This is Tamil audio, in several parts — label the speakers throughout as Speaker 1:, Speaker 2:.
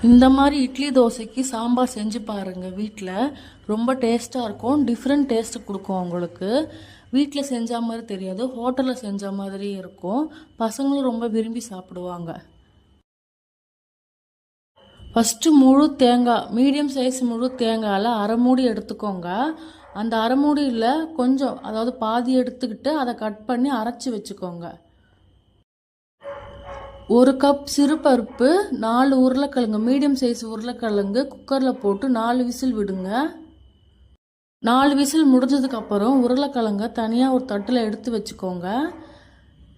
Speaker 1: இந்த மாதிரி இட்லி தோசைக்கு சாம்பார் செஞ்சு பாருங்கள் வீட்டில். ரொம்ப டேஸ்ட்டாக இருக்கும். டிஃப்ரெண்ட் டேஸ்ட்டு கொடுக்கும் உங்களுக்கு. வீட்டில் செஞ்ச மாதிரி தெரியாது, ஹோட்டலில் செஞ்ச மாதிரி இருக்கும். பசங்களும் ரொம்ப விரும்பி சாப்பிடுவாங்க. ஃபஸ்ட்டு முழு தேங்காய், மீடியம் சைஸ் முழு தேங்காயில் அரை மூடி எடுத்துக்கோங்க. அந்த அரை மூடியில் கொஞ்சம், அதாவது பாதி எடுத்துக்கிட்டு அதை கட் பண்ணி அரைச்சி வச்சுக்கோங்க. 1 கப் சிறுபருப்பு, 4 உருளைக்கிழங்கு, மீடியம் சைஸ் உருளைக்கிழங்கு குக்கரில் போட்டு 4 விசில் விடுங்க. 4 விசில் முடிஞ்சதுக்கப்புறம் உருளைக்கிழங்க தனியாக ஒரு தட்டில் எடுத்து வச்சுக்கோங்க.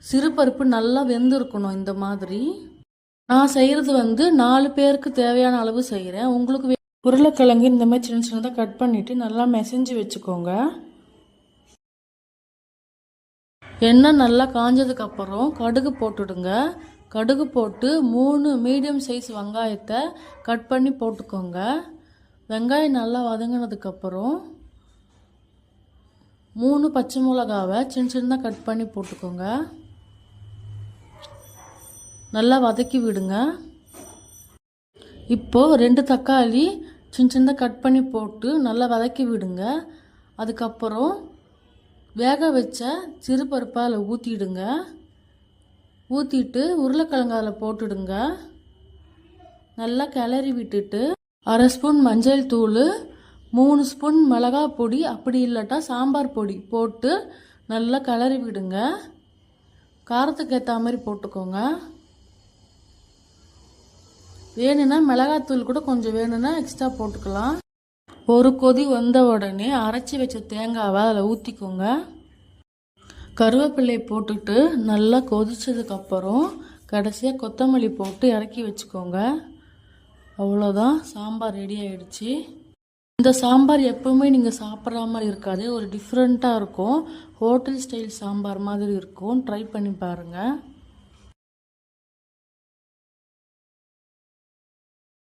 Speaker 1: சிறுபருப்பு நல்லா வெந்திருக்கணும். இந்த மாதிரி நான் செய்கிறது 4 பேருக்கு தேவையான அளவு செய்கிறேன். உங்களுக்கு உருளைக்கிழங்கு இந்த மாதிரி சின்ன சின்னதாக கட் பண்ணிவிட்டு நல்லா மெசஞ்சு வச்சுக்கோங்க. எண்ணெய் நல்லா காஞ்சதுக்கப்புறம் கடுகு போட்டுடுங்க. கடுகு போட்டு 3 மீடியம் சைஸ் வெங்காயத்தை கட் பண்ணி போட்டுக்கோங்க. வெங்காயம் நல்லா வதங்கினதுக்கப்புறம் 3 பச்சை மிளகாவை சின்ன சின்னதாக கட் பண்ணி போட்டுக்கோங்க. நல்லா வதக்கி விடுங்க. இப்போது 2 தக்காளி சின்ன சின்னதாக கட் பண்ணி போட்டு நல்லா வதக்கி விடுங்க. அதுக்கப்புறம் வேக வச்ச சிறுபருப்பை அதில் ஊற்றிடுங்க. ஊற்றிட்டு உருளைக்கிழங்கு அதில் போட்டுடுங்க. நல்லா கிளறி விட்டுட்டு 1/2 ஸ்பூன் மஞ்சள் தூள், 3 ஸ்பூன் மிளகாய் பொடி, அப்படி இல்லாட்டா சாம்பார் பொடி போட்டு நல்லா கிளறி விடுங்க. காரத்துக்கு ஏற்ற மாதிரி போட்டுக்கோங்க. வேணும்னா மிளகாத்தூள் கூட கொஞ்சம் வேணும்னா எக்ஸ்ட்ரா போட்டுக்கலாம். ஒரு கொதி வந்த உடனே அரைச்சி வச்ச தேங்காவை அதில் ஊற்றிக்கோங்க. கருவேப்பிலை போட்டுட்டு நல்லா கொதிச்சதுக்கப்புறம் கடைசியாக கொத்தமல்லி போட்டு இறக்கி வச்சுக்கோங்க. அவ்வளோதான், சாம்பார் ரெடி ஆகிடுச்சு. இந்த சாம்பார் எப்பவுமே நீங்கள் சாப்பிட்ற மாதிரி இருக்காது, ஒரு டிஃப்ரெண்ட்டாக இருக்கும். ஹோட்டல் ஸ்டைல் சாம்பார் மாதிரி இருக்கும். ட்ரை பண்ணி பாருங்கள்.